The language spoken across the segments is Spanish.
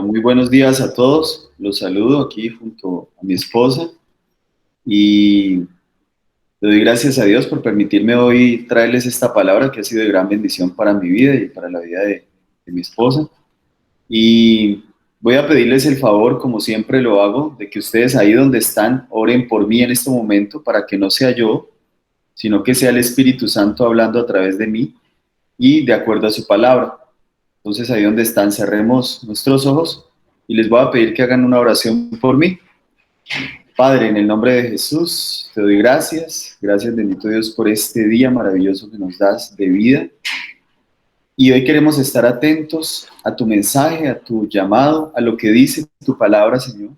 Muy buenos días a todos, los saludo aquí junto a mi esposa y le doy gracias a Dios por permitirme hoy traerles esta palabra que ha sido de gran bendición para mi vida y para la vida de mi esposa. Y voy a pedirles el favor, como siempre lo hago, de que ustedes ahí donde están oren por mí en este momento para que no sea yo, sino que sea el Espíritu Santo hablando a través de mí y de acuerdo a su palabra. Entonces ahí donde están, cerremos nuestros ojos y les voy a pedir que hagan una oración por mí. Padre, en el nombre de Jesús, te doy gracias. Gracias, bendito Dios, por este día maravilloso que nos das de vida. Y hoy queremos estar atentos a tu mensaje, a tu llamado, a lo que dice tu palabra, Señor.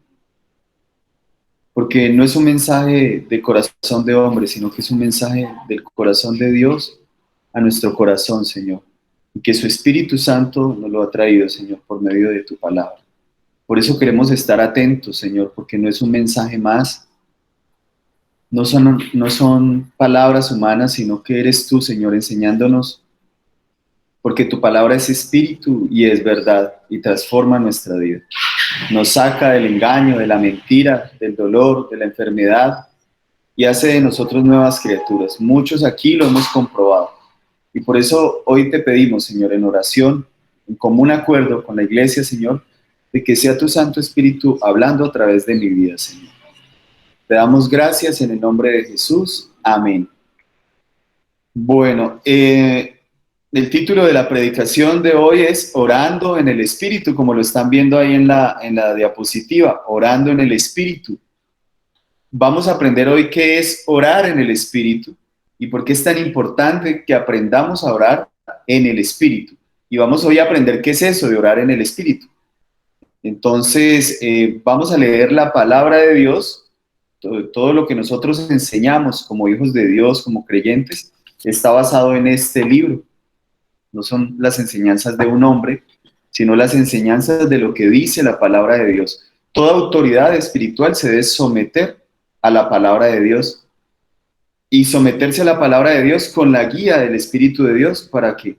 Porque no es un mensaje de corazón de hombre, sino que es un mensaje del corazón de Dios a nuestro corazón, Señor. Y que su Espíritu Santo nos lo ha traído, Señor, por medio de tu palabra. Por eso queremos estar atentos, Señor, porque no es un mensaje más, no son palabras humanas, sino que eres tú, Señor, enseñándonos, porque tu palabra es espíritu y es verdad y transforma nuestra vida. Nos saca del engaño, de la mentira, del dolor, de la enfermedad y hace de nosotros nuevas criaturas. Muchos aquí lo hemos comprobado. Y por eso hoy te pedimos, Señor, en oración, en común acuerdo con la iglesia, Señor, de que sea tu Santo Espíritu hablando a través de mi vida, Señor. Te damos gracias en el nombre de Jesús. Amén. Bueno, el título de la predicación de hoy es Orando en el Espíritu, como lo están viendo ahí en la diapositiva, Orando en el Espíritu. Vamos a aprender hoy qué es orar en el Espíritu y por qué es tan importante que aprendamos a orar en el Espíritu. Y vamos hoy a aprender qué es eso de orar en el Espíritu. Entonces, vamos a leer la palabra de Dios. Todo lo que nosotros enseñamos como hijos de Dios, como creyentes, está basado en este libro. No son las enseñanzas de un hombre, sino las enseñanzas de lo que dice la palabra de Dios. Toda autoridad espiritual se debe someter a la palabra de Dios y someterse a la palabra de Dios con la guía del Espíritu de Dios para que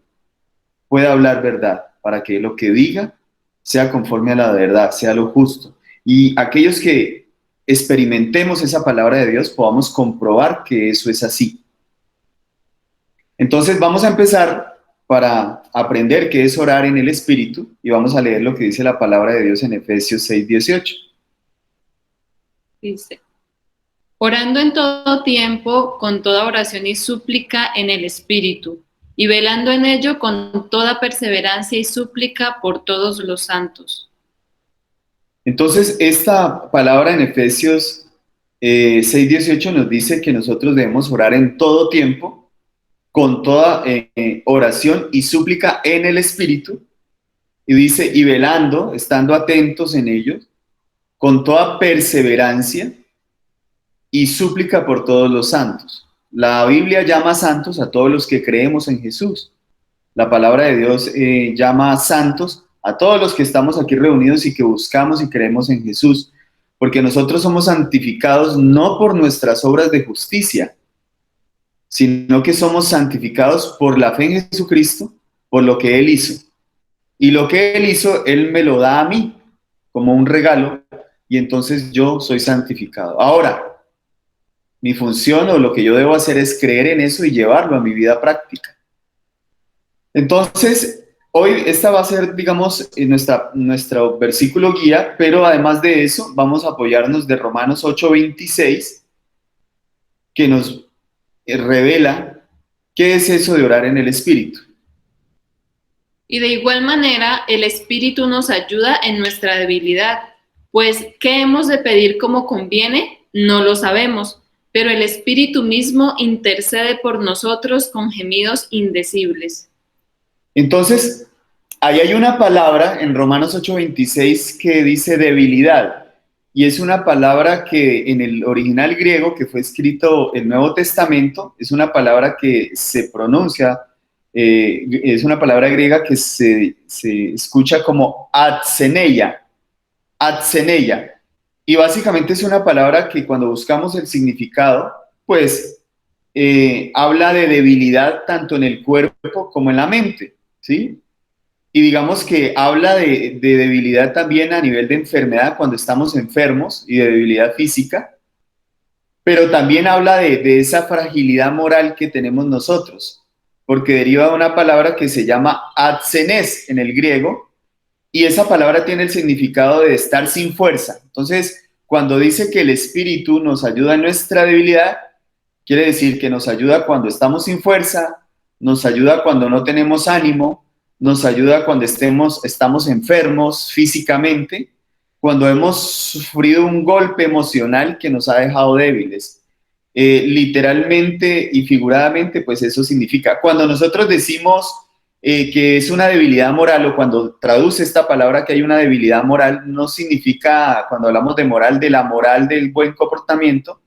pueda hablar verdad, para que lo que diga sea conforme a la verdad, sea lo justo. Y aquellos que experimentemos esa palabra de Dios podamos comprobar que eso es así. Entonces vamos a empezar para aprender qué es orar en el Espíritu y vamos a leer lo que dice la palabra de Dios en Efesios 6:18. Dice, orando en todo tiempo, con toda oración y súplica en el Espíritu, y velando en ello con toda perseverancia y súplica por todos los santos. Entonces, esta palabra en Efesios 6:18 nos dice que nosotros debemos orar en todo tiempo, con toda oración y súplica en el Espíritu, y dice, y velando, estando atentos en ellos, con toda perseverancia y súplica por todos los santos. La Biblia llama santos a todos los que creemos en Jesús. La palabra de Dios llama santos a todos los que estamos aquí reunidos y que buscamos y creemos en Jesús, porque nosotros somos santificados no por nuestras obras de justicia, sino que somos santificados por la fe en Jesucristo, por lo que Él hizo. Y lo que Él hizo, Él me lo da a mí como un regalo, y entonces yo soy santificado. Ahora, mi función o lo que yo debo hacer es creer en eso y llevarlo a mi vida práctica. Entonces, hoy esta va a ser, digamos, nuestro versículo guía, pero además de eso, vamos a apoyarnos de Romanos 8:26, que nos revela qué es eso de orar en el Espíritu. Y de igual manera, el Espíritu nos ayuda en nuestra debilidad, pues ¿qué hemos de pedir como conviene? No lo sabemos, pero el Espíritu mismo intercede por nosotros con gemidos indecibles. Entonces, ahí hay una palabra en Romanos 8:26 que dice debilidad, y es una palabra que en el original griego que fue escrito el Nuevo Testamento, es una palabra que se pronuncia, es una palabra griega que se escucha como atseneia, y básicamente es una palabra que cuando buscamos el significado, pues habla de debilidad tanto en el cuerpo como en la mente, ¿sí? y digamos que habla de debilidad también a nivel de enfermedad cuando estamos enfermos y de debilidad física, pero también habla de esa fragilidad moral que tenemos nosotros, porque deriva de una palabra que se llama atsenes en el griego, y esa palabra tiene el significado de estar sin fuerza. Entonces, cuando dice que el Espíritu nos ayuda en nuestra debilidad, quiere decir que nos ayuda cuando estamos sin fuerza, nos ayuda cuando no tenemos ánimo, nos ayuda cuando estamos enfermos físicamente, cuando hemos sufrido un golpe emocional que nos ha dejado débiles. Literalmente y figuradamente, pues eso significa, cuando nosotros decimos que es una debilidad moral, o cuando traduce esta palabra que hay una debilidad moral, no significa, cuando hablamos de moral, de la moral del buen comportamiento,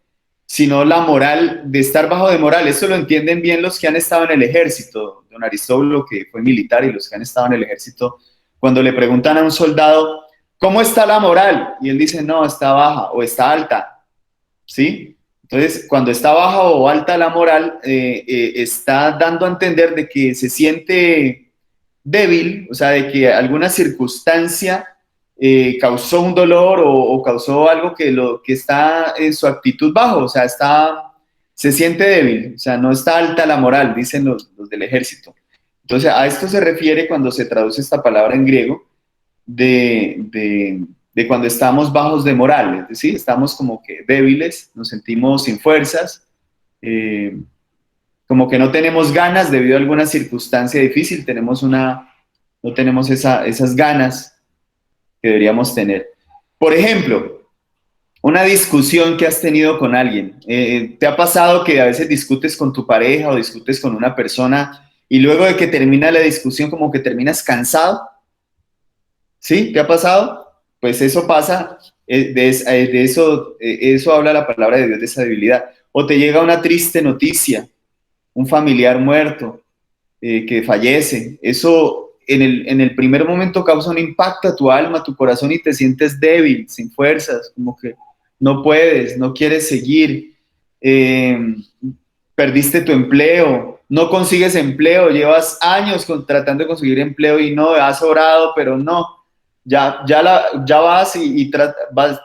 sino la moral de estar bajo de moral. Eso lo entienden bien los que han estado en el ejército. Don Aristóbulo, que fue militar, y los que han estado en el ejército, cuando le preguntan a un soldado, ¿cómo está la moral? Y él dice, no, está baja o está alta, ¿sí? Entonces, cuando está baja o alta la moral, está dando a entender de que se siente débil, o sea, de que alguna circunstancia causó un dolor o causó algo que está en su actitud bajo, o sea, se siente débil, o sea, no está alta la moral, dicen los del ejército. Entonces, a esto se refiere cuando se traduce esta palabra en griego, de cuando estamos bajos de moral, es decir, estamos como que débiles, nos sentimos sin fuerzas, como que no tenemos ganas debido a alguna circunstancia difícil, no tenemos esas ganas que deberíamos tener. Por ejemplo, una discusión que has tenido con alguien. ¿Te ha pasado que a veces discutes con tu pareja o discutes con una persona y luego de que termina la discusión como que terminas cansado? ¿Sí? ¿Te ha pasado? Pues eso pasa, eso habla la palabra de Dios, de esa debilidad. O te llega una triste noticia, un familiar muerto, que fallece. Eso en el primer momento causa un impacto a tu alma, a tu corazón, y te sientes débil, sin fuerzas, como que no puedes, no quieres seguir. Perdiste tu empleo, no consigues empleo, llevas años tratando de conseguir empleo y no, has orado, pero no. Ya vas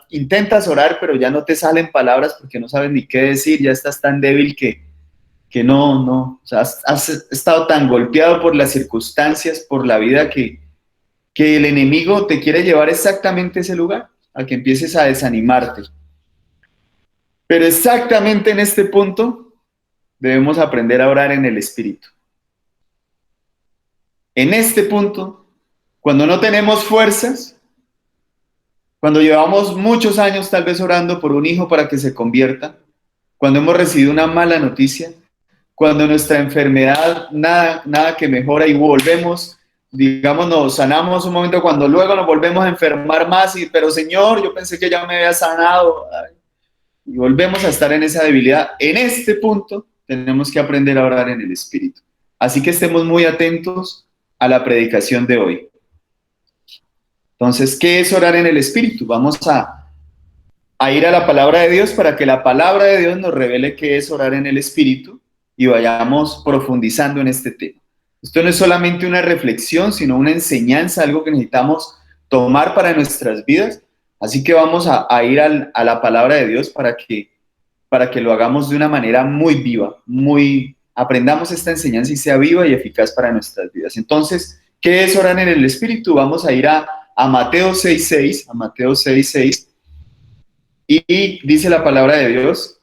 intentas orar, pero ya no te salen palabras porque no sabes ni qué decir, ya estás tan débil que no, o sea, has estado tan golpeado por las circunstancias, por la vida, que el enemigo te quiere llevar exactamente a ese lugar, a que empieces a desanimarte. Pero exactamente en este punto debemos aprender a orar en el Espíritu. En este punto, cuando no tenemos fuerzas, cuando llevamos muchos años tal vez orando por un hijo para que se convierta, cuando hemos recibido una mala noticia, cuando nuestra enfermedad nada que mejora y volvemos, digamos, nos sanamos un momento, cuando luego nos volvemos a enfermar más, pero Señor, yo pensé que ya me había sanado, y volvemos a estar en esa debilidad. En este punto tenemos que aprender a orar en el Espíritu. Así que estemos muy atentos a la predicación de hoy. Entonces, ¿qué es orar en el Espíritu? Vamos a ir a la palabra de Dios para que la palabra de Dios nos revele qué es orar en el Espíritu y vayamos profundizando en este tema. Esto no es solamente una reflexión, sino una enseñanza, algo que necesitamos tomar para nuestras vidas. Así que vamos a ir a la palabra de Dios para que lo hagamos de una manera muy viva, aprendamos esta enseñanza y sea viva y eficaz para nuestras vidas. Entonces, ¿qué es orar en el Espíritu? Vamos a ir a Mateo 6:6, a Mateo 6:6, y dice la palabra de Dios: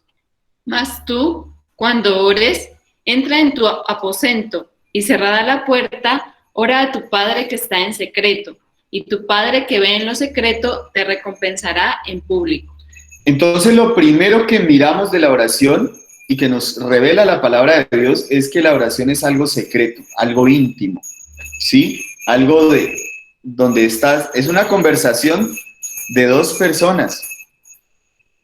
Mas tú, cuando ores, entra en tu aposento y cerrada la puerta, ora a tu Padre que está en secreto, y tu Padre que ve en lo secreto te recompensará en público. Entonces, lo primero que miramos de la oración y que nos revela la palabra de Dios es que la oración es algo secreto, algo íntimo, ¿sí? Algo donde es una conversación de dos personas,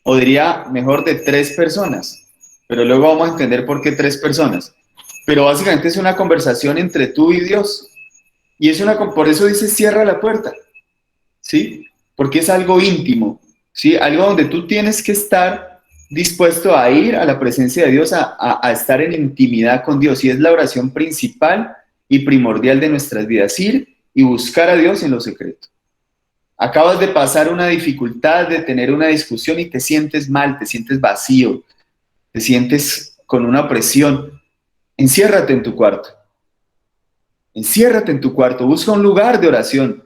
o diría mejor de tres personas, pero luego vamos a entender por qué tres personas. Pero básicamente es una conversación entre tú y Dios, y por eso dice cierra la puerta, ¿sí? Porque es algo íntimo, ¿sí? Algo donde tú tienes que estar dispuesto a ir a la presencia de Dios, a estar en intimidad con Dios, y es la oración principal y primordial de nuestras vidas, ir y buscar a Dios en lo secreto. Acabas de pasar una dificultad, de tener una discusión y te sientes mal, te sientes vacío, te sientes con una presión. Enciérrate en tu cuarto. Enciérrate en tu cuarto, busca un lugar de oración.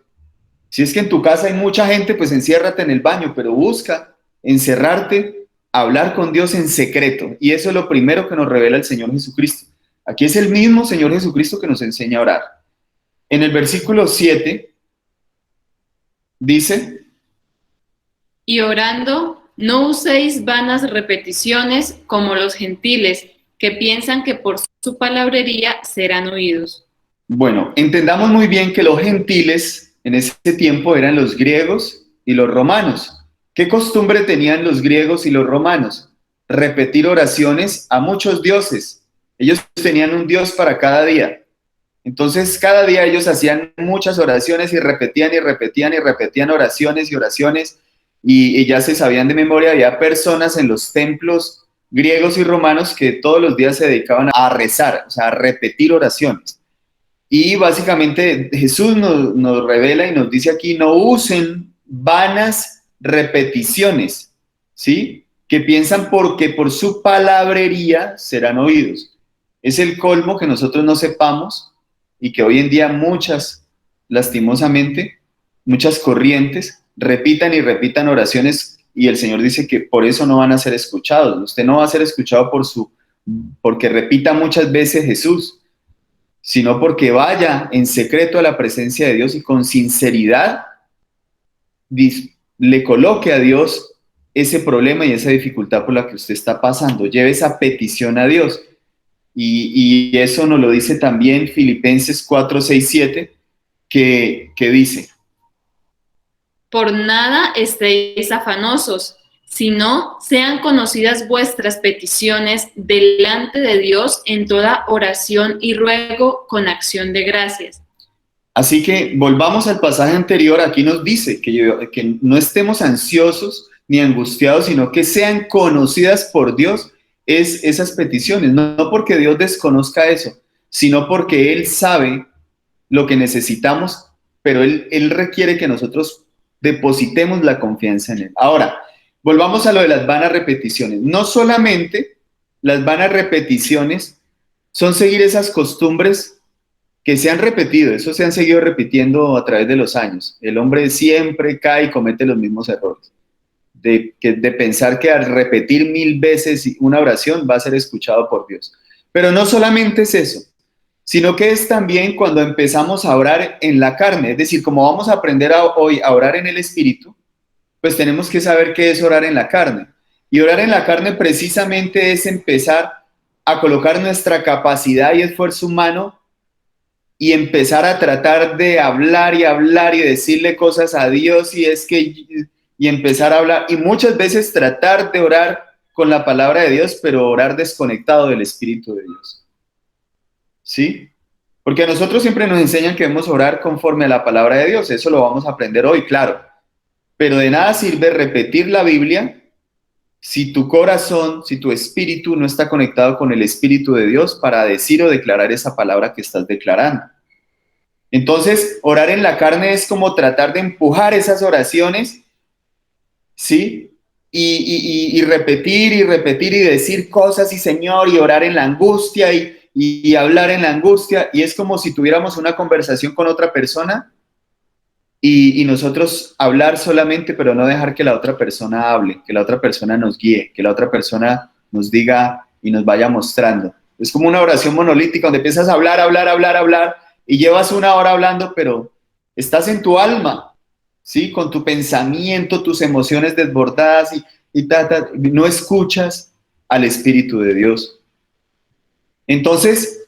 Si es que en tu casa hay mucha gente, pues enciérrate en el baño, pero busca encerrarte, hablar con Dios en secreto. Y eso es lo primero que nos revela el Señor Jesucristo. Aquí es el mismo Señor Jesucristo que nos enseña a orar. En el versículo 7 dice: Y orando, no uséis vanas repeticiones como los gentiles, que piensan que por su palabrería serán oídos. bueno, entendamos muy bien que los gentiles en ese tiempo eran los griegos y los romanos. ¿Qué costumbre tenían los griegos y los romanos? Repetir oraciones a muchos dioses. Ellos tenían un dios para cada día. Entonces, cada día ellos hacían muchas oraciones y repetían y repetían y repetían oraciones y oraciones y ya se sabían de memoria. Había personas en los templos griegos y romanos que todos los días se dedicaban a rezar, o sea, a repetir oraciones. Y básicamente Jesús nos revela y nos dice aquí: no usen vanas repeticiones, ¿sí? Que piensan porque por su palabrería serán oídos. Es el colmo que nosotros no sepamos y que hoy en día muchas, lastimosamente, muchas corrientes repitan y repitan oraciones y el Señor dice que por eso no van a ser escuchados. Usted no va a ser escuchado porque repita muchas veces Jesús, sino porque vaya en secreto a la presencia de Dios y con sinceridad le coloque a Dios ese problema y esa dificultad por la que usted está pasando. Lleve esa petición a Dios. Y eso nos lo dice también Filipenses 4, 6, 7, que dice: Por nada estéis afanosos, sino sean conocidas vuestras peticiones delante de Dios en toda oración y ruego con acción de gracias. Así que volvamos al pasaje anterior. Aquí nos dice que no estemos ansiosos ni angustiados, sino que sean conocidas por Dios esas peticiones. No porque Dios desconozca eso, sino porque Él sabe lo que necesitamos, pero Él requiere que nosotros depositemos la confianza en Él. Ahora, volvamos a lo de las vanas repeticiones. No solamente las vanas repeticiones son seguir esas costumbres que se han repetido, eso se han seguido repitiendo a través de los años. El hombre siempre cae y comete los mismos errores. De pensar que al repetir 1000 veces una oración va a ser escuchado por Dios. Pero no solamente es eso, sino que es también cuando empezamos a orar en la carne. Es decir, como vamos a aprender hoy a orar en el Espíritu, pues tenemos que saber qué es orar en la carne. Y orar en la carne precisamente es empezar a colocar nuestra capacidad y esfuerzo humano y empezar a tratar de hablar y hablar y decirle cosas a Dios y empezar a hablar y muchas veces tratar de orar con la palabra de Dios, pero orar desconectado del Espíritu de Dios. ¿Sí? Porque a nosotros siempre nos enseñan que debemos orar conforme a la palabra de Dios, eso lo vamos a aprender hoy, claro. Pero de nada sirve repetir la Biblia si tu corazón, si tu espíritu no está conectado con el Espíritu de Dios para decir o declarar esa palabra que estás declarando. Entonces, orar en la carne es como tratar de empujar esas oraciones, ¿sí? Y repetir y repetir y decir cosas y Señor, y orar en la angustia y hablar en la angustia. Y es como si tuviéramos una conversación con otra persona y nosotros hablar solamente, pero no dejar que la otra persona hable, que la otra persona nos guíe, que la otra persona nos diga y nos vaya mostrando. Es como una oración monolítica donde empiezas a hablar, hablar, hablar, hablar y llevas una hora hablando, pero estás en tu alma, ¿sí? Con tu pensamiento, tus emociones desbordadas no escuchas al Espíritu de Dios. Entonces,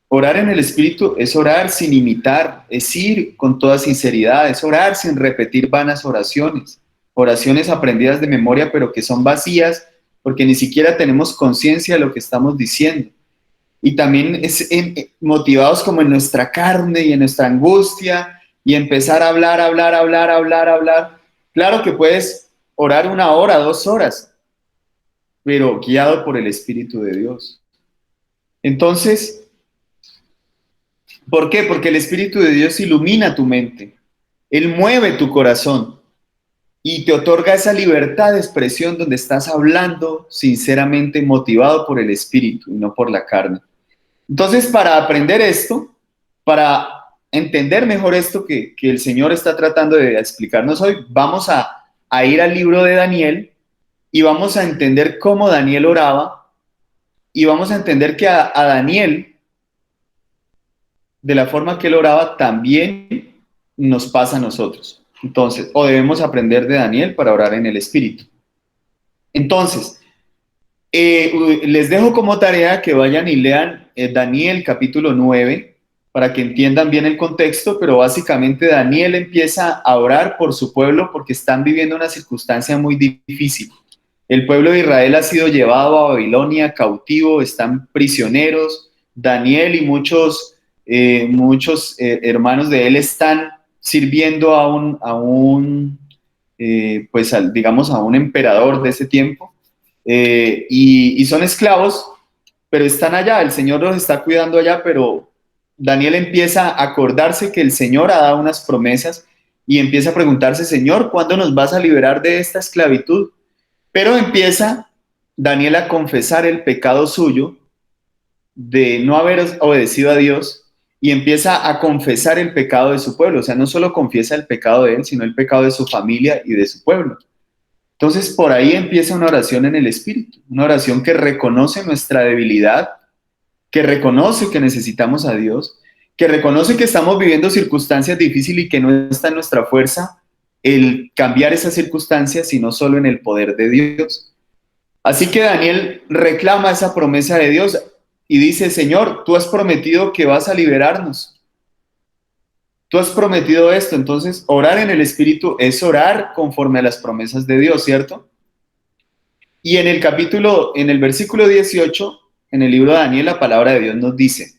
orar en el Espíritu es orar sin imitar, es ir con toda sinceridad, es orar sin repetir vanas oraciones, oraciones aprendidas de memoria, pero que son vacías porque ni siquiera tenemos conciencia de lo que estamos diciendo. Y también es motivados como en nuestra carne y en nuestra angustia y empezar a hablar, hablar, hablar, hablar, hablar. Claro que puedes orar 1 hora, 2 horas, pero guiado por el Espíritu de Dios. Entonces, ¿Por qué? Porque el Espíritu de Dios ilumina tu mente, Él mueve tu corazón y te otorga esa libertad de expresión donde estás hablando sinceramente motivado por el Espíritu y no por la carne. Entonces, para aprender esto, para entender mejor esto que el Señor está tratando de explicarnos hoy, vamos a ir al libro de Daniel y vamos a entender cómo Daniel oraba y vamos a entender que a Daniel, de la forma que él oraba, también nos pasa a nosotros. Entonces, o debemos aprender de Daniel para orar en el Espíritu. Entonces, les dejo como tarea que vayan y lean Daniel capítulo 9 para que entiendan bien el contexto, pero básicamente Daniel empieza a orar por su pueblo porque están viviendo una circunstancia muy difícil. El pueblo de Israel ha sido llevado a Babilonia cautivo, están prisioneros. Daniel y muchos hermanos de él están sirviendo digamos, a un emperador de ese tiempo. Y son esclavos, pero están allá, el Señor los está cuidando allá, pero Daniel empieza a acordarse que el Señor ha dado unas promesas y empieza a preguntarse, Señor, ¿cuándo nos vas a liberar de esta esclavitud? Pero empieza Daniel a confesar el pecado suyo de no haber obedecido a Dios y empieza a confesar el pecado de su pueblo. O sea, no solo confiesa el pecado de él, sino el pecado de su familia y de su pueblo. Entonces, por ahí empieza una oración en el Espíritu, una oración que reconoce nuestra debilidad, que reconoce que necesitamos a Dios, que reconoce que estamos viviendo circunstancias difíciles y que no está en nuestra fuerza el cambiar esas circunstancias, sino solo en el poder de Dios. Así que Daniel reclama esa promesa de Dios y dice, Señor, tú has prometido que vas a liberarnos. Tú has prometido esto, entonces orar en el Espíritu es orar conforme a las promesas de Dios, ¿cierto? Y en el versículo 18, en el libro de Daniel, la palabra de Dios nos dice,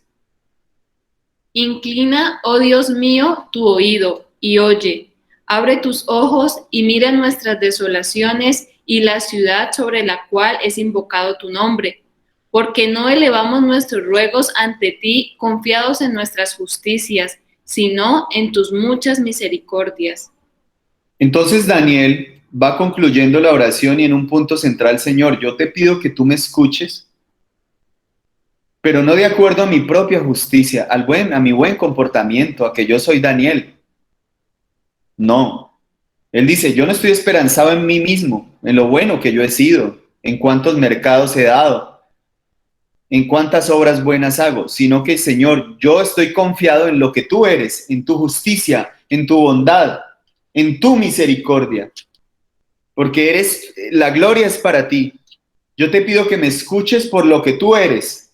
Inclina, oh Dios mío, tu oído y oye. Abre tus ojos y mira nuestras desolaciones y la ciudad sobre la cual es invocado tu nombre. Porque no elevamos nuestros ruegos ante ti confiados en nuestras justicias, sino en tus muchas misericordias. entonces Daniel va concluyendo la oración y en un punto central, Señor, yo te pido que tú me escuches, pero no de acuerdo a mi propia justicia, a mi buen comportamiento, a que yo soy Daniel. No. Él dice, yo no estoy esperanzado en mí mismo, en lo bueno que yo he sido, en cuántos mercados he dado, en cuántas obras buenas hago, sino que, Señor, yo estoy confiado en lo que tú eres, en tu justicia, en tu bondad, en tu misericordia, porque la gloria es para ti. Yo te pido que me escuches por lo que tú eres.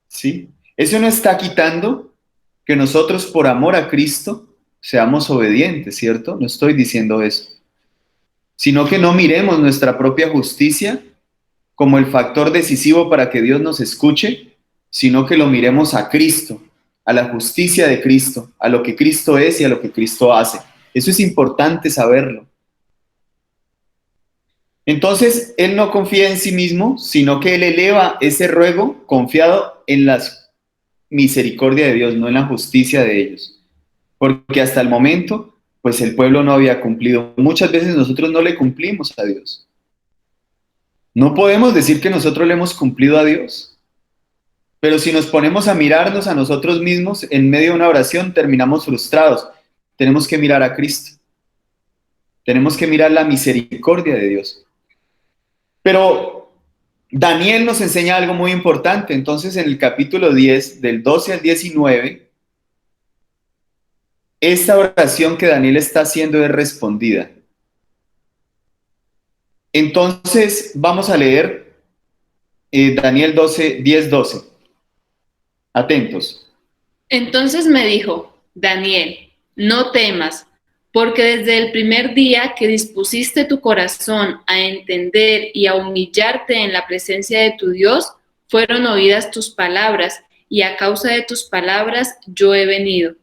¿Sí? Eso no está quitando que nosotros, por amor a Cristo, seamos obedientes, ¿cierto? No estoy diciendo eso. Sino que no miremos nuestra propia justicia como el factor decisivo para que Dios nos escuche, sino que lo miremos a Cristo, a la justicia de Cristo, a lo que Cristo es y a lo que Cristo hace. Eso es importante saberlo. Entonces, él no confía en sí mismo, sino que él eleva ese ruego confiado en la misericordia de Dios, no en la justicia de ellos. Porque hasta el momento, pues el pueblo no había cumplido. Muchas veces nosotros no le cumplimos a Dios. No podemos decir que nosotros le hemos cumplido a Dios. Pero si nos ponemos a mirarnos a nosotros mismos en medio de una oración, terminamos frustrados. Tenemos que mirar a Cristo. Tenemos que mirar la misericordia de Dios. Pero Daniel nos enseña algo muy importante. Entonces, en el capítulo 10, del 12 al 19, esta oración que Daniel está haciendo es respondida. Entonces, vamos a leer Daniel 12, 10, 12. Atentos. Entonces me dijo, Daniel, no temas, porque desde el primer día que dispusiste tu corazón a entender y a humillarte en la presencia de tu Dios, fueron oídas tus palabras, y a causa de tus palabras yo he venido.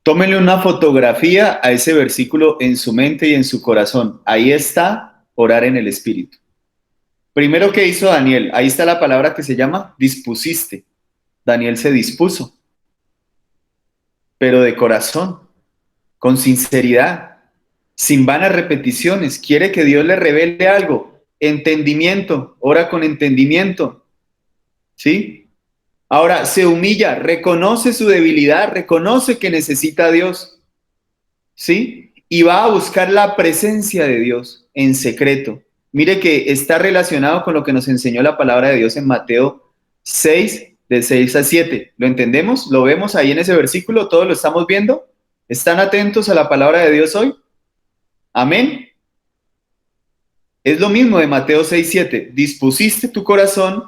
Tómenle una fotografía a ese versículo en su mente y en su corazón. Ahí está orar en el Espíritu. Primero, ¿qué hizo Daniel? Ahí está la palabra que se llama dispusiste. Daniel se dispuso, pero de corazón, con sinceridad, sin vanas repeticiones. Quiere que Dios le revele algo. Entendimiento, ora con entendimiento. ¿Sí? Ahora se humilla, reconoce su debilidad, reconoce que necesita a Dios. ¿Sí? Y va a buscar la presencia de Dios en secreto. Mire que está relacionado con lo que nos enseñó la palabra de Dios en Mateo 6, de 6 a 7. ¿Lo entendemos? ¿Lo vemos ahí en ese versículo? ¿Todos lo estamos viendo? ¿Están atentos a la palabra de Dios hoy? Amén. Es lo mismo de Mateo 6, 7. Dispusiste tu corazón,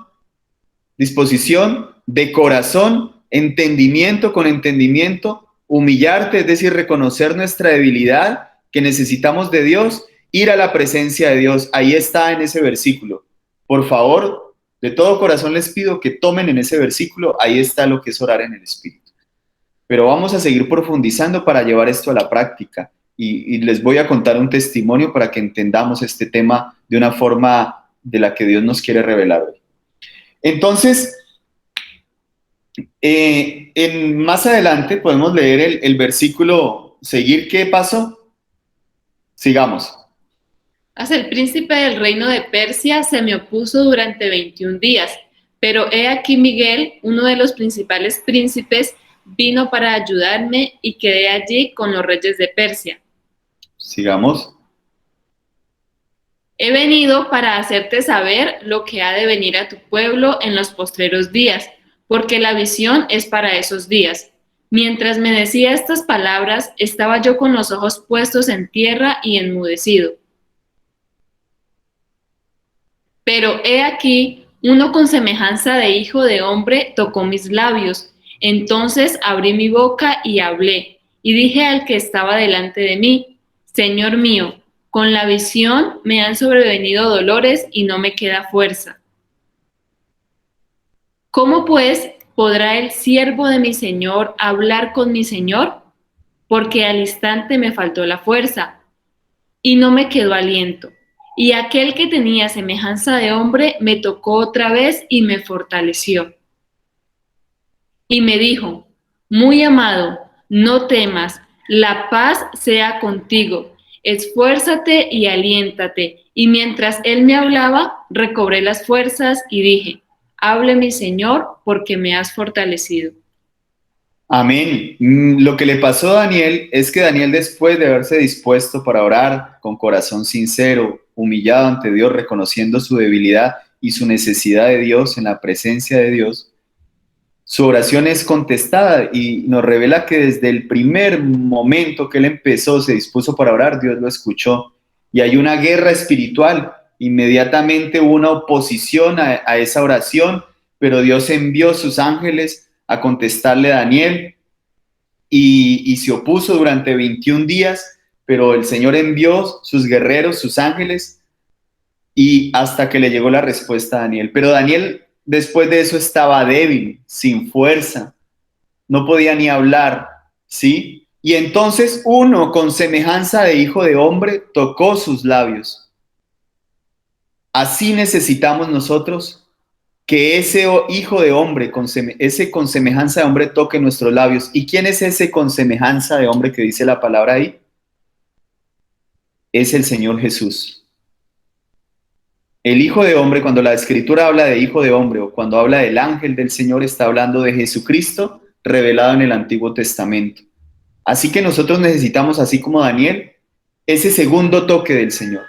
disposición de corazón, entendimiento con entendimiento, humillarte, es decir, reconocer nuestra debilidad, que necesitamos de Dios, ir a la presencia de Dios. Ahí está en ese versículo. Por favor, de todo corazón les pido que tomen en ese versículo, ahí está lo que es orar en el Espíritu. Pero vamos a seguir profundizando para llevar esto a la práctica. Y les voy a contar un testimonio para que entendamos este tema de una forma de la que Dios nos quiere revelar hoy. Entonces, más adelante podemos leer el versículo, seguir, ¿qué pasó? Sigamos. Hasta el príncipe del reino de Persia se me opuso durante 21 días, pero he aquí Miguel, uno de los principales príncipes, vino para ayudarme y quedé allí con los reyes de Persia. Sigamos. He venido para hacerte saber lo que ha de venir a tu pueblo en los postreros días, porque la visión es para esos días. Mientras me decía estas palabras, estaba yo con los ojos puestos en tierra y enmudecido. Pero he aquí, uno con semejanza de hijo de hombre tocó mis labios. Entonces abrí mi boca y hablé, y dije al que estaba delante de mí, Señor mío, con la visión me han sobrevenido dolores y no me queda fuerza. ¿Cómo pues podrá el siervo de mi Señor hablar con mi Señor? Porque al instante me faltó la fuerza y no me quedó aliento. Y aquel que tenía semejanza de hombre me tocó otra vez y me fortaleció. Y me dijo, muy amado, no temas, la paz sea contigo, esfuérzate y aliéntate. Y mientras él me hablaba, recobré las fuerzas y dije, hable mi Señor, porque me has fortalecido. Amén. Lo que le pasó a Daniel es que Daniel, después de haberse dispuesto para orar con corazón sincero, humillado ante Dios, reconociendo su debilidad y su necesidad de Dios en la presencia de Dios, su oración es contestada y nos revela que desde el primer momento que él empezó, se dispuso para orar, Dios lo escuchó. Y hay una guerra espiritual. Inmediatamente hubo una oposición a esa oración, pero Dios envió sus ángeles a contestarle a Daniel y se opuso durante 21 días, pero el Señor envió sus guerreros, sus ángeles, y hasta que le llegó la respuesta a Daniel. Pero Daniel, después de eso, estaba débil, sin fuerza, no podía ni hablar, ¿sí? Y entonces uno con semejanza de hijo de hombre tocó sus labios. Así necesitamos nosotros que ese hijo de hombre, ese con semejanza de hombre toque nuestros labios. ¿Y quién es ese con semejanza de hombre que dice la palabra ahí? Es el Señor Jesús. El Hijo de Hombre, cuando la Escritura habla de Hijo de Hombre o cuando habla del ángel del Señor, está hablando de Jesucristo revelado en el Antiguo Testamento. Así que nosotros necesitamos, así como Daniel, ese segundo toque del Señor.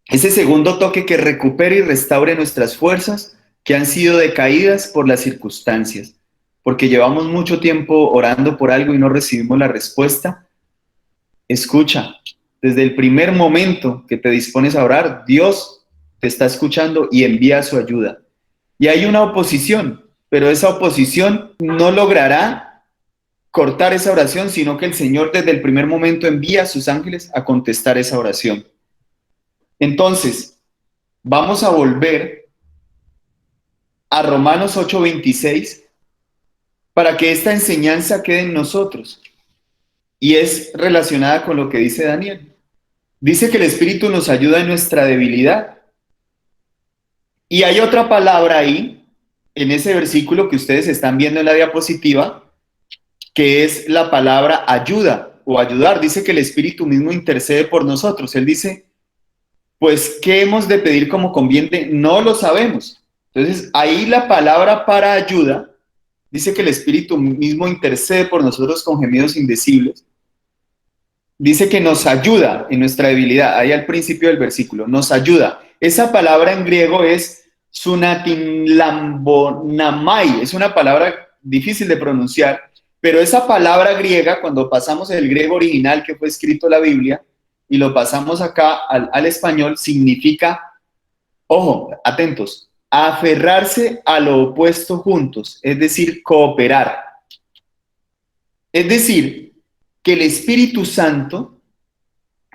Ese segundo toque que recupere y restaure nuestras fuerzas que han sido decaídas por las circunstancias. Porque llevamos mucho tiempo orando por algo y no recibimos la respuesta. Escucha. Desde el primer momento que te dispones a orar, Dios te está escuchando y envía su ayuda. Y hay una oposición, pero esa oposición no logrará cortar esa oración, sino que el Señor desde el primer momento envía a sus ángeles a contestar esa oración. Entonces, vamos a volver a Romanos 8:26 para que esta enseñanza quede en nosotros. Y es relacionada con lo que dice Daniel. Dice que el Espíritu nos ayuda en nuestra debilidad. Y hay otra palabra ahí en ese versículo que ustedes están viendo en la diapositiva, que es la palabra ayuda o ayudar. Dice que el Espíritu mismo intercede por nosotros. Él dice, pues, ¿qué hemos de pedir como conviene? No lo sabemos. Entonces, ahí la palabra para ayuda dice que el Espíritu mismo intercede por nosotros con gemidos indecibles. Dice que nos ayuda en nuestra debilidad. Ahí al principio del versículo, nos ayuda. Esa palabra en griego es sunatinlambonamai. Es una palabra difícil de pronunciar, pero esa palabra griega, cuando pasamos el griego original que fue escrito la Biblia y lo pasamos acá al español, significa, ojo, atentos, aferrarse a lo opuesto juntos, es decir, cooperar. Es decir, que el Espíritu Santo,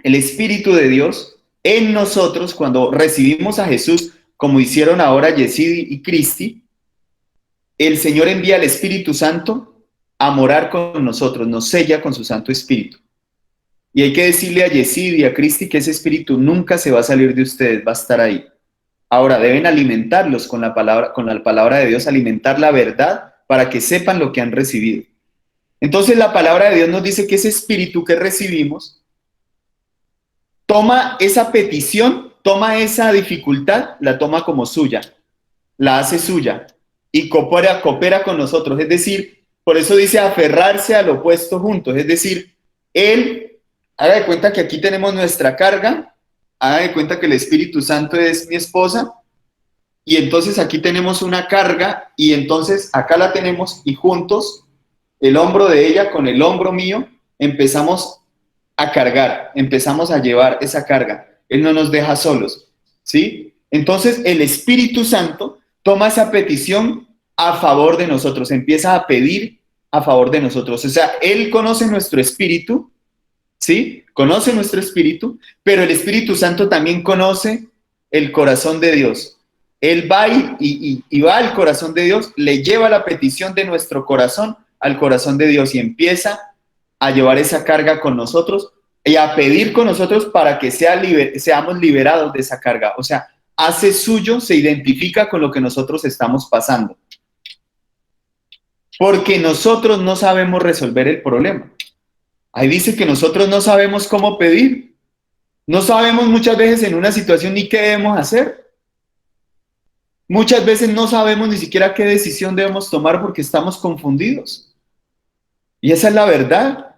el Espíritu de Dios, en nosotros, cuando recibimos a Jesús, como hicieron ahora Yesidi y Cristi, el Señor envía al Espíritu Santo a morar con nosotros, nos sella con su Santo Espíritu. Y hay que decirle a Yesidi y a Cristi que ese Espíritu nunca se va a salir de ustedes, va a estar ahí. Ahora, deben alimentarlos con la palabra de Dios, alimentar la verdad para que sepan lo que han recibido. Entonces la palabra de Dios nos dice que ese espíritu que recibimos toma esa petición, toma esa dificultad, la toma como suya, la hace suya y coopera con nosotros. Es decir, por eso dice aferrarse al opuesto juntos. Es decir, Él, haga de cuenta que aquí tenemos nuestra carga, haga de cuenta que el Espíritu Santo es mi esposa y entonces aquí tenemos una carga y entonces acá la tenemos y juntos el hombro de ella con el hombro mío, empezamos a cargar, empezamos a llevar esa carga. Él no nos deja solos, ¿sí? Entonces el Espíritu Santo toma esa petición a favor de nosotros, empieza a pedir a favor de nosotros. O sea, Él conoce nuestro espíritu, ¿sí? Conoce nuestro espíritu, pero el Espíritu Santo también conoce el corazón de Dios. Él va y va al corazón de Dios, le lleva la petición de nuestro corazón al corazón de Dios y empieza a llevar esa carga con nosotros y a pedir con nosotros para que seamos liberados de esa carga. O sea, hace suyo, se identifica con lo que nosotros estamos pasando. Porque nosotros no sabemos resolver el problema. Ahí dice que nosotros no sabemos cómo pedir. No sabemos muchas veces en una situación ni qué debemos hacer. Muchas veces no sabemos ni siquiera qué decisión debemos tomar porque estamos confundidos. Y esa es la verdad.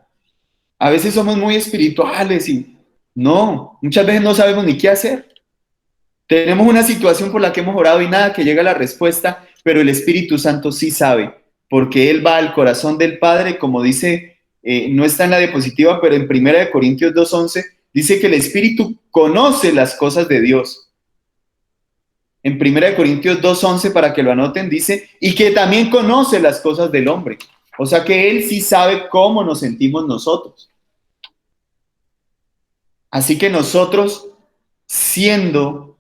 A veces somos muy espirituales y no, muchas veces no sabemos ni qué hacer. Tenemos una situación por la que hemos orado y nada que llega a la respuesta, pero el Espíritu Santo sí sabe, porque Él va al corazón del Padre, como dice, no está en la diapositiva, pero en 1 Corintios 2:11, dice que el Espíritu conoce las cosas de Dios. En 1 Corintios 2:11, para que lo anoten, dice, y que también conoce las cosas del hombre. O sea que Él sí sabe cómo nos sentimos nosotros. Así que nosotros, sabiendo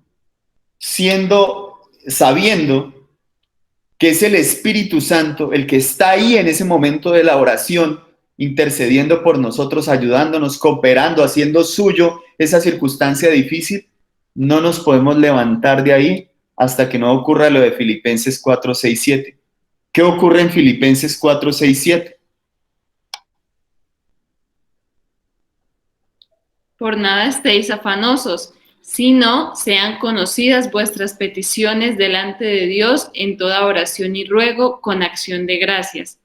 que es el Espíritu Santo el que está ahí en ese momento de la oración, intercediendo por nosotros, ayudándonos, cooperando, haciendo suyo esa circunstancia difícil, no nos podemos levantar de ahí hasta que no ocurra lo de Filipenses 4, 6, 7. ¿Qué ocurre en Filipenses 4, 6, 7? Por nada estéis afanosos, sino sean conocidas vuestras peticiones delante de Dios en toda oración y ruego con acción de gracias.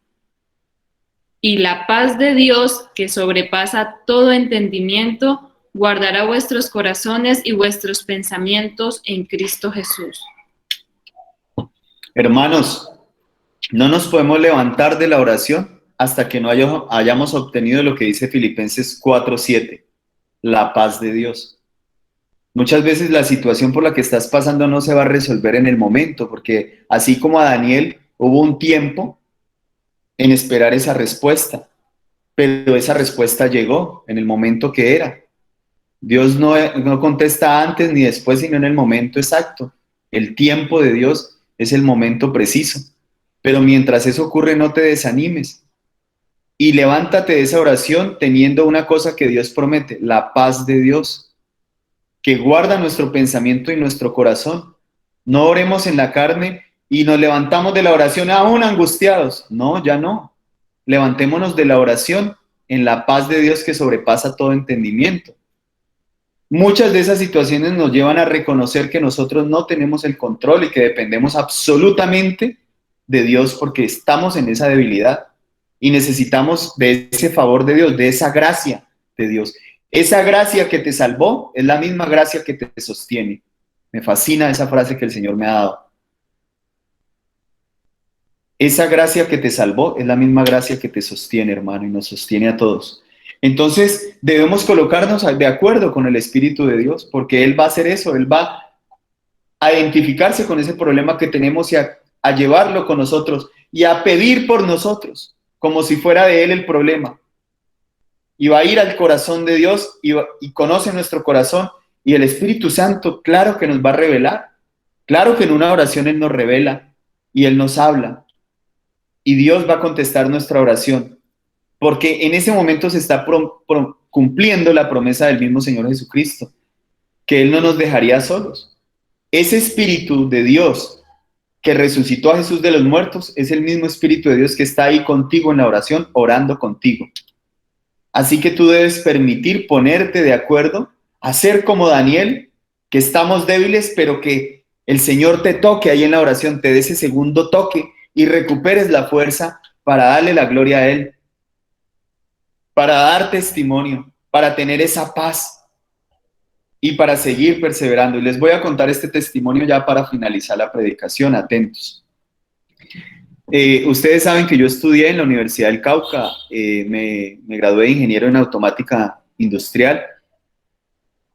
Y la paz de Dios, que sobrepasa todo entendimiento, guardará vuestros corazones y vuestros pensamientos en Cristo Jesús. Hermanos, no nos podemos levantar de la oración hasta que no hayamos obtenido lo que dice Filipenses 4:7, la paz de Dios. Muchas veces la situación por la que estás pasando no se va a resolver en el momento, porque así como a Daniel hubo un tiempo en esperar esa respuesta, pero esa respuesta llegó en el momento que era. Dios no contesta antes ni después, sino en el momento exacto. El tiempo de Dios es el momento preciso. Pero mientras eso ocurre, no te desanimes. Y levántate de esa oración teniendo una cosa que Dios promete, la paz de Dios, que guarda nuestro pensamiento y nuestro corazón. No oremos en la carne y nos levantamos de la oración aún angustiados. No, ya no. Levantémonos de la oración en la paz de Dios que sobrepasa todo entendimiento. Muchas de esas situaciones nos llevan a reconocer que nosotros no tenemos el control y que dependemos absolutamente de Dios porque estamos en esa debilidad y necesitamos de ese favor de Dios, de esa gracia de Dios. Esa gracia que te salvó es la misma gracia que te sostiene. Me fascina esa frase que el Señor me ha dado. Esa gracia que te salvó es la misma gracia que te sostiene, hermano, y nos sostiene a todos. Entonces, debemos colocarnos de acuerdo con el Espíritu de Dios, porque Él va a hacer eso, Él va a identificarse con ese problema que tenemos y a llevarlo con nosotros y a pedir por nosotros, como si fuera de Él el problema. Y va a ir al corazón de Dios y conoce nuestro corazón, y el Espíritu Santo, claro que nos va a revelar, claro que en una oración Él nos revela y Él nos habla, y Dios va a contestar nuestra oración. Porque en ese momento se está cumpliendo la promesa del mismo Señor Jesucristo, que Él no nos dejaría solos. Ese Espíritu de Dios que resucitó a Jesús de los muertos es el mismo Espíritu de Dios que está ahí contigo en la oración, orando contigo. Así que tú debes permitir ponerte de acuerdo, hacer como Daniel, que estamos débiles, pero que el Señor te toque ahí en la oración, te dé ese segundo toque y recuperes la fuerza para darle la gloria a Él, para dar testimonio, para tener esa paz y para seguir perseverando. Y les voy a contar este testimonio ya para finalizar la predicación, atentos. Ustedes saben que yo estudié en la Universidad del Cauca, me gradué de ingeniero en automática industrial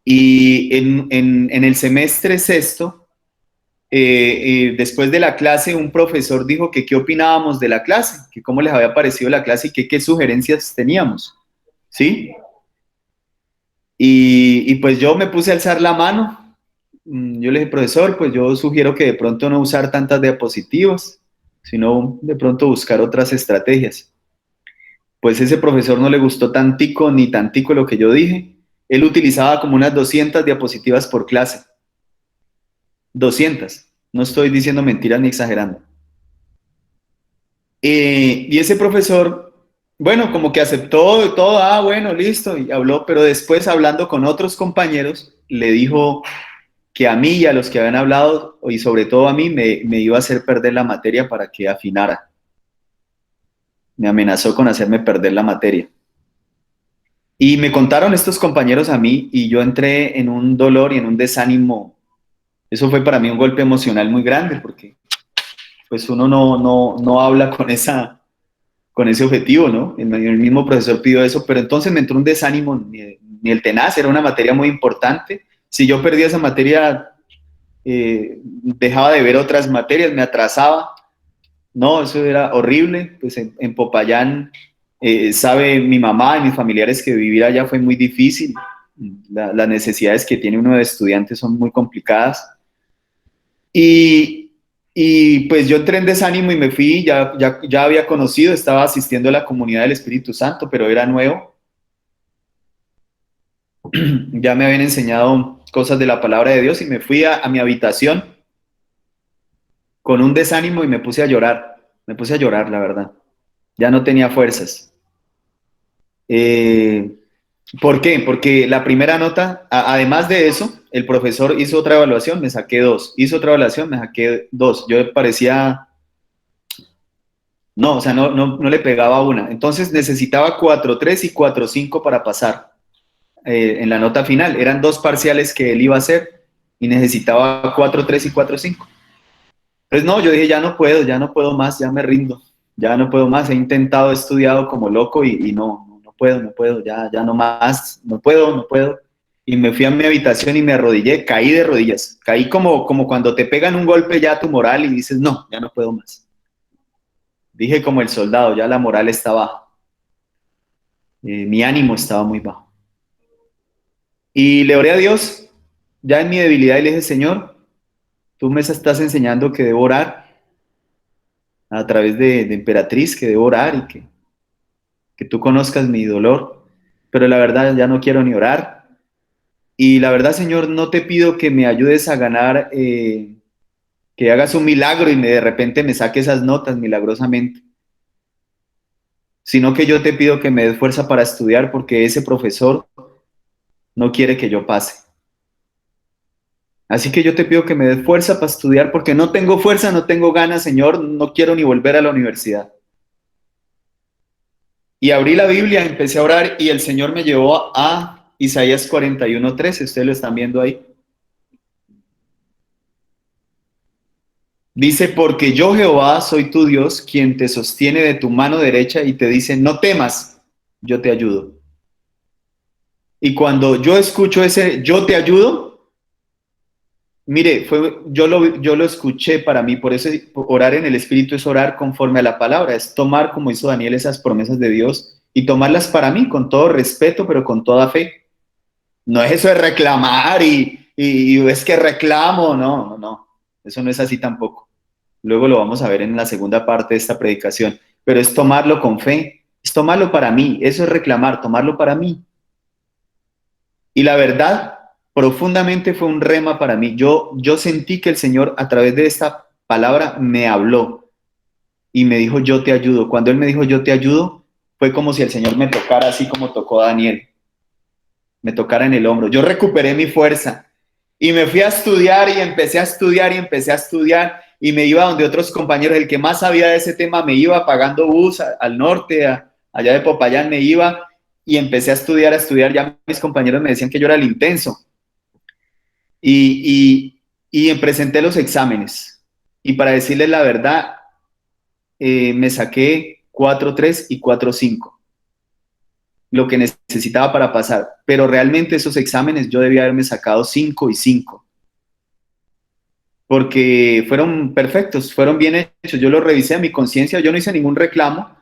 y en el semestre sexto, después de la clase, un profesor dijo que qué opinábamos de la clase, que cómo les había parecido la clase y que qué sugerencias teníamos, ¿sí? Y pues yo me puse a alzar la mano. Yo le dije, profesor, pues yo sugiero que de pronto no usar tantas diapositivas, sino de pronto buscar otras estrategias. Pues ese profesor no le gustó tantico ni tantico lo que yo dije. Él utilizaba como unas 200 diapositivas por clase. 200. No estoy diciendo mentiras ni exagerando. Y ese profesor, bueno, como que aceptó y todo, bueno, listo, y habló, pero después hablando con otros compañeros, le dijo que a mí y a los que habían hablado, y sobre todo a mí, me iba a hacer perder la materia para que afinara. Me amenazó con hacerme perder la materia. Y me contaron estos compañeros a mí y yo entré en un dolor y en un desánimo. Eso fue para mí un golpe emocional muy grande porque pues uno no habla con ese objetivo, ¿no? El mismo profesor pidió eso, pero entonces me entró un desánimo, ni el tenaz, era una materia muy importante. Si yo perdía esa materia, dejaba de ver otras materias, me atrasaba. No, eso era horrible. Pues en Popayán, sabe mi mamá y mis familiares que vivir allá fue muy difícil. Las necesidades que tiene uno de estudiante son muy complicadas. Y, pues yo entré en desánimo y me fui, ya había conocido, estaba asistiendo a la comunidad del Espíritu Santo, pero era nuevo. Ya me habían enseñado cosas de la palabra de Dios y me fui a mi habitación con un desánimo y me puse a llorar. Me puse a llorar, la verdad. Ya no tenía fuerzas. ¿Por qué? Porque la primera nota, además de eso, el profesor hizo otra evaluación, me saqué 2. Hizo otra evaluación, me saqué 2. Yo parecía, no, o sea, no le pegaba una. Entonces necesitaba 4.3 y 4.5 para pasar en la nota final. Eran 2 parciales que él iba a hacer y necesitaba 4.3 y 4.5. Pues no, yo dije, ya no puedo más, ya me rindo, ya no puedo más. He intentado, he estudiado como loco y no puedo, ya no más, no puedo. Y me fui a mi habitación y me arrodillé, caí de rodillas, caí como cuando te pegan un golpe ya a tu moral y dices, no, ya no puedo más. Dije como el soldado, ya la moral está baja, mi ánimo estaba muy bajo. Y le oré a Dios, ya en mi debilidad, y le dije, Señor, tú me estás enseñando que debo orar a través de Emperatriz, que debo orar y que tú conozcas mi dolor, pero la verdad ya no quiero ni orar. Y la verdad, Señor, no te pido que me ayudes a ganar que hagas un milagro y de repente me saque esas notas milagrosamente, sino que yo te pido que me des fuerza para estudiar porque ese profesor no quiere que yo pase. Así que yo te pido que me des fuerza para estudiar porque no tengo fuerza, no tengo ganas, Señor, no quiero ni volver a la universidad. Y abrí la Biblia, empecé a orar y el Señor me llevó a Isaías 41:13, ustedes lo están viendo ahí. Dice, porque yo Jehová soy tu Dios, quien te sostiene de tu mano derecha y te dice, no temas, yo te ayudo. Y cuando yo escucho ese yo te ayudo, mire, yo lo escuché para mí, por eso orar en el Espíritu es orar conforme a la palabra, es tomar, como hizo Daniel, esas promesas de Dios y tomarlas para mí con todo respeto, pero con toda fe. No es eso de reclamar y es que reclamo, no, eso no es así tampoco. Luego lo vamos a ver en la segunda parte de esta predicación, pero es tomarlo con fe, es tomarlo para mí, eso es reclamar, tomarlo para mí. Y la verdad, profundamente fue un rema para mí. Yo sentí que el Señor a través de esta palabra me habló y me dijo, yo te ayudo. Cuando Él me dijo, yo te ayudo, fue como si el Señor me tocara así como tocó a Daniel, me tocara en el hombro. Yo recuperé mi fuerza y me fui a estudiar y empecé a estudiar y empecé a estudiar y me iba donde otros compañeros, el que más sabía de ese tema me iba pagando bus al norte, allá de Popayán me iba y empecé a estudiar, ya mis compañeros me decían que yo era el intenso y presenté los exámenes y para decirles la verdad, me saqué 4.3 y 4.5 lo que necesitaba para pasar, pero realmente esos exámenes yo debía haberme sacado 5 y 5, porque fueron perfectos, fueron bien hechos, yo los revisé a mi conciencia, yo no hice ningún reclamo,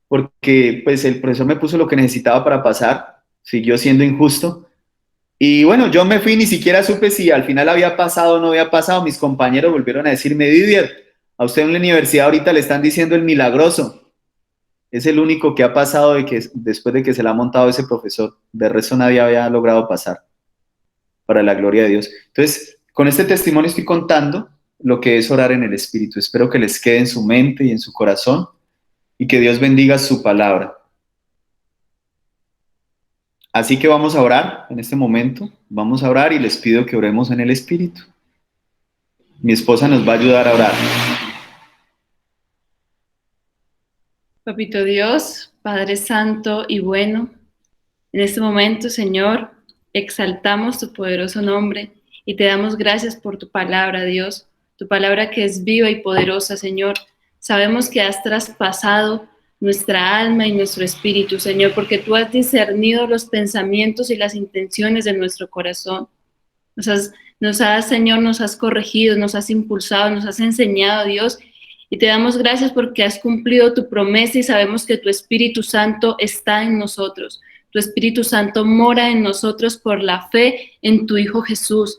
porque pues el profesor me puso lo que necesitaba para pasar, siguió siendo injusto, y bueno, yo me fui, ni siquiera supe si al final había pasado o no había pasado, mis compañeros volvieron a decirme, Didier, a usted en la universidad ahorita le están diciendo el milagroso, es el único que ha pasado después de que se le ha montado ese profesor. De resto nadie había logrado pasar, para la gloria de Dios. Entonces, con este testimonio estoy contando lo que es orar en el Espíritu. Espero que les quede en su mente y en su corazón y que Dios bendiga su palabra. Así que vamos a orar en este momento. Vamos a orar y les pido que oremos en el Espíritu. Mi esposa nos va a ayudar a orar. Papito Dios, Padre Santo y bueno, en este momento, Señor, exaltamos tu poderoso nombre y te damos gracias por tu palabra, Dios, tu palabra que es viva y poderosa, Señor. Sabemos que has traspasado nuestra alma y nuestro espíritu, Señor, porque tú has discernido los pensamientos y las intenciones de nuestro corazón. Señor, nos has corregido, nos has impulsado, nos has enseñado, Dios, y te damos gracias porque has cumplido tu promesa y sabemos que tu Espíritu Santo está en nosotros. Tu Espíritu Santo mora en nosotros por la fe en tu Hijo Jesús.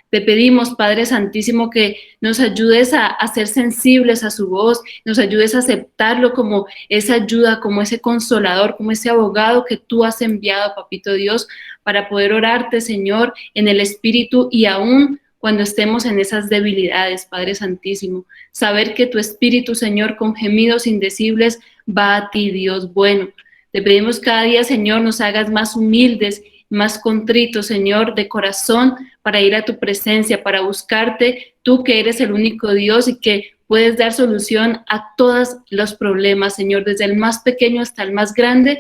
Te pedimos, Padre Santísimo, que nos ayudes a ser sensibles a su voz, nos ayudes a aceptarlo como esa ayuda, como ese consolador, como ese abogado que tú has enviado, Papito Dios, para poder orarte, Señor, en el Espíritu y aún cuando estemos en esas debilidades, Padre Santísimo. Saber que tu Espíritu, Señor, con gemidos indecibles va a ti, Dios bueno. Te pedimos cada día, Señor, nos hagas más humildes, más contritos, Señor, de corazón, para ir a tu presencia, para buscarte, tú que eres el único Dios y que puedes dar solución a todos los problemas, Señor, desde el más pequeño hasta el más grande.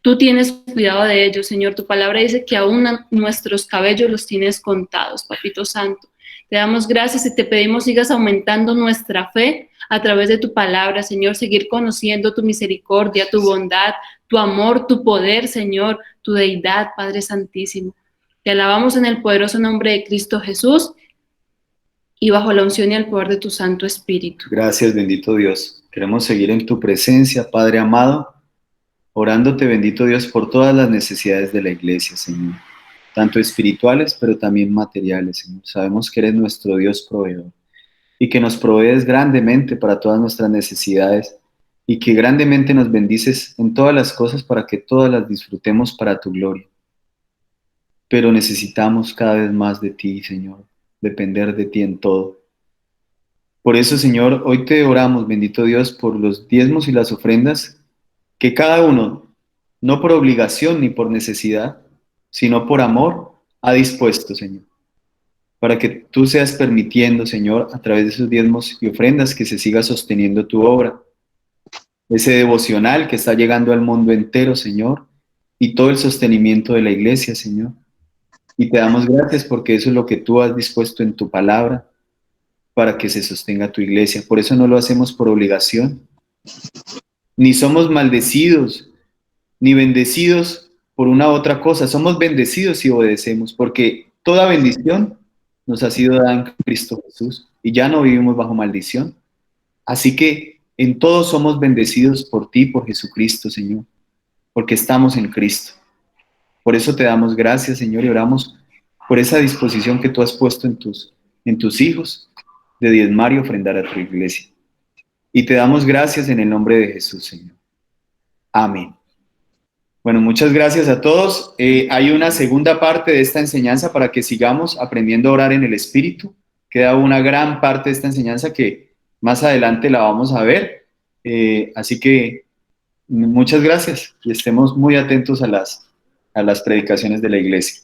Tú tienes cuidado de ellos, Señor. Tu palabra dice que aún nuestros cabellos los tienes contados, Papito Santo. Te damos gracias y te pedimos sigas aumentando nuestra fe a través de tu palabra, Señor. Seguir conociendo tu misericordia, tu bondad, tu amor, tu poder, Señor, tu deidad, Padre Santísimo. Te alabamos en el poderoso nombre de Cristo Jesús y bajo la unción y el poder de tu Santo Espíritu. Gracias, bendito Dios. Queremos seguir en tu presencia, Padre amado, orándote, bendito Dios, por todas las necesidades de la iglesia, Señor, tanto espirituales, pero también materiales, Señor. Sabemos que eres nuestro Dios proveedor y que nos provees grandemente para todas nuestras necesidades y que grandemente nos bendices en todas las cosas para que todas las disfrutemos para tu gloria. Pero necesitamos cada vez más de ti, Señor, depender de ti en todo. Por eso, Señor, hoy te oramos, bendito Dios, por los diezmos y las ofrendas, que cada uno, no por obligación ni por necesidad, sino por amor, ha dispuesto, Señor, para que tú seas permitiendo, Señor, a través de esos diezmos y ofrendas, que se siga sosteniendo tu obra, ese devocional que está llegando al mundo entero, Señor, y todo el sostenimiento de la iglesia, Señor. Y te damos gracias porque eso es lo que tú has dispuesto en tu palabra para que se sostenga tu iglesia. Por eso no lo hacemos por obligación, ni somos maldecidos, ni bendecidos por una otra cosa. Somos bendecidos si obedecemos, porque toda bendición nos ha sido dada en Cristo Jesús y ya no vivimos bajo maldición. Así que en todo somos bendecidos por ti, por Jesucristo, Señor, porque estamos en Cristo. Por eso te damos gracias, Señor, y oramos por esa disposición que tú has puesto en tus hijos de diezmar y ofrendar a tu iglesia. Y te damos gracias en el nombre de Jesús, Señor. Amén. Bueno, muchas gracias a todos. Hay una segunda parte de esta enseñanza para que sigamos aprendiendo a orar en el Espíritu. Queda una gran parte de esta enseñanza que más adelante la vamos a ver. Así que muchas gracias y estemos muy atentos a las predicaciones de la iglesia.